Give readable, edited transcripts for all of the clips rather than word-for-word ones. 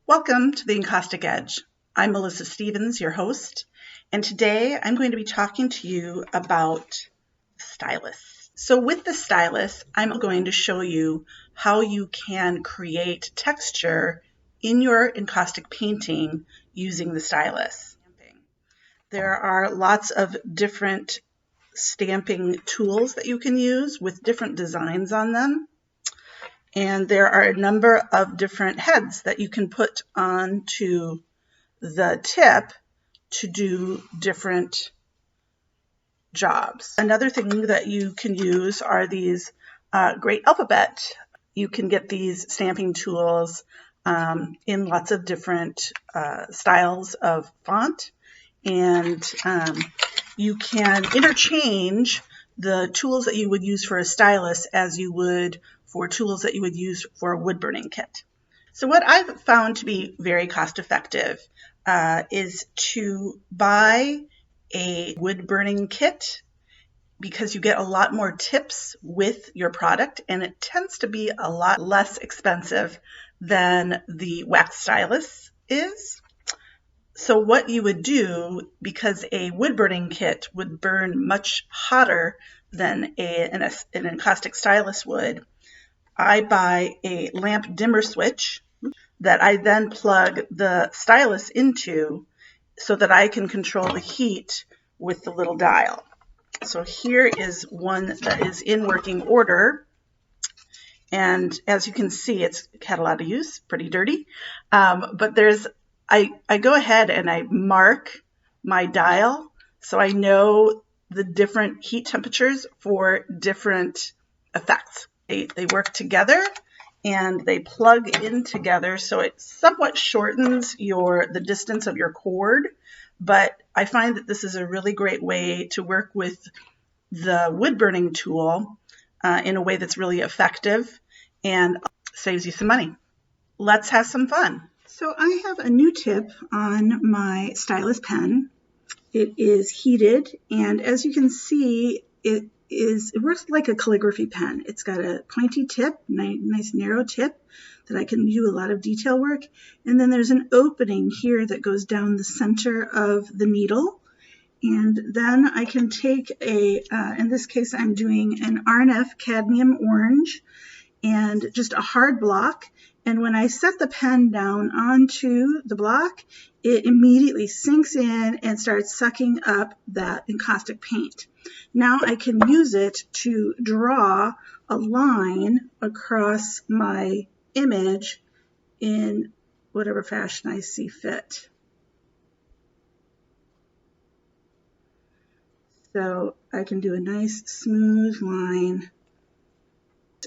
Welcome to the Encaustic Edge. I'm Melissa Stevens, your host, and today I'm going to be talking to you about Stylus. So with the Stylus, I'm going to show you how you can create texture in your encaustic painting using the Stylus. There are lots of different stamping tools that you can use with different designs on them. And there are a number of different heads that you can put onto the tip to do different jobs. Another thing that you can use are these great alphabet. You can get these stamping tools in lots of different styles of font, and you can interchange the tools that you would use for a stylus as you would for tools that you would use for a wood burning kit. So what I've found to be very cost effective is to buy a wood burning kit, because you get a lot more tips with your product and it tends to be a lot less expensive than the wax stylus is. So what you would do, because a wood burning kit would burn much hotter than an encaustic stylus would, I buy a lamp dimmer switch that I then plug the stylus into so that I can control the heat with the little dial. So here is one that is in working order. And as you can see, it's had a lot of use, pretty dirty. But I go ahead and I mark my dial so I know the different heat temperatures for different effects. They work together and they plug in together, so it somewhat shortens the distance of your cord. But I find that this is a really great way to work with the wood burning tool in a way that's really effective and saves you some money. Let's have some fun. So I have a new tip on my stylus pen. It is heated, and as you can see, it works like a calligraphy pen. It's got a pointy tip, nice narrow tip that I can do a lot of detail work. And then there's an opening here that goes down the center of the needle. And then I can take in this case, I'm doing an RNF cadmium orange and just a hard block. And when I set the pen down onto the block, it immediately sinks in and starts sucking up that encaustic paint. Now I can use it to draw a line across my image in whatever fashion I see fit. So I can do a nice smooth line.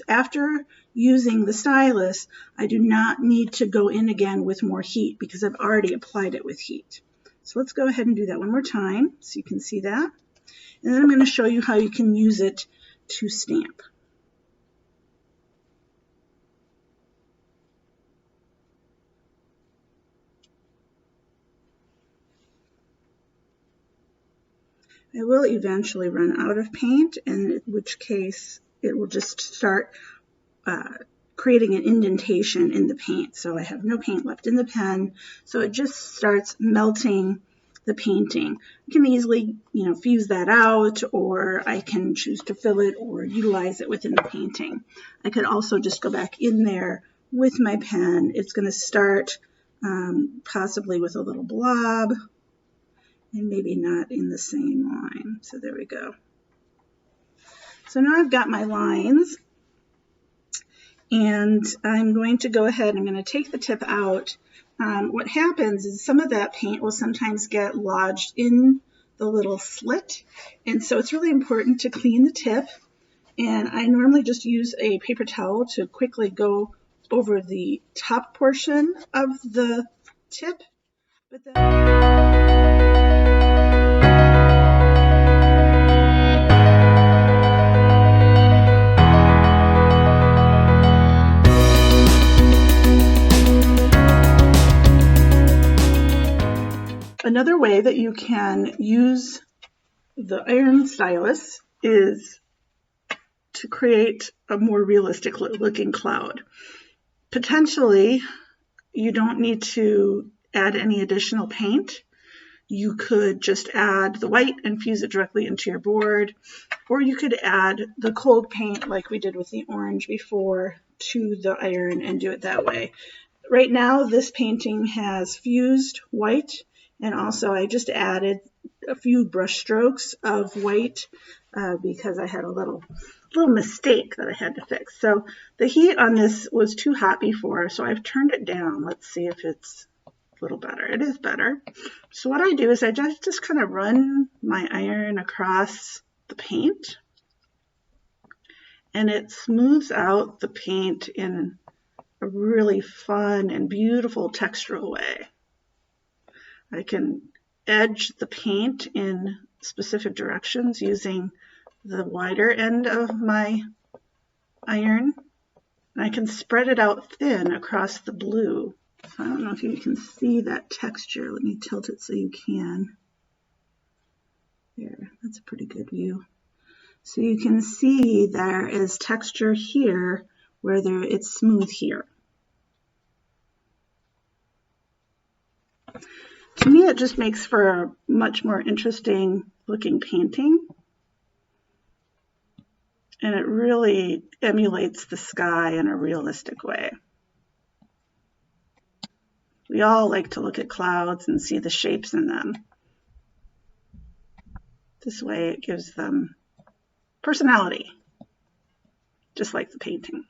After using the stylus, I do not need to go in again with more heat because I've already applied it with heat. So let's go ahead and do that one more time so you can see that. And then I'm going to show you how you can use it to stamp. I will eventually run out of paint, in which case it will just start creating an indentation in the paint. So I have no paint left in the pen, so it just starts melting the painting. I can easily, fuse that out, or I can choose to fill it or utilize it within the painting. I could also just go back in there with my pen. It's going to start possibly with a little blob and maybe not in the same line. So there we go. So now I've got my lines, and I'm going to go ahead, I'm going to take the tip out. What happens is some of that paint will sometimes get lodged in the little slit, and so it's really important to clean the tip. And I normally just use a paper towel to quickly go over the top portion of the tip. But then another way that you can use the iron stylus is to create a more realistic looking cloud. Potentially, you don't need to add any additional paint. You could just add the white and fuse it directly into your board, or you could add the cold paint like we did with the orange before to the iron and do it that way. Right now, this painting has fused white, and also I just added a few brush strokes of white because I had a little mistake that I had to fix. So the heat on this was too hot before, so I've turned it down. Let's see if it's a little better. It is better. So what I do is I just kind of run my iron across the paint, and it smooths out the paint in a really fun and beautiful textural way. I can edge the paint in specific directions using the wider end of my iron, and I can spread it out thin across the blue. So I don't know if you can see that texture. Let me tilt it so you can. There, that's a pretty good view. So you can see there is texture here where it's smooth here. To me, it just makes for a much more interesting looking painting. And it really emulates the sky in a realistic way. We all like to look at clouds and see the shapes in them. This way it gives them personality, just like the painting.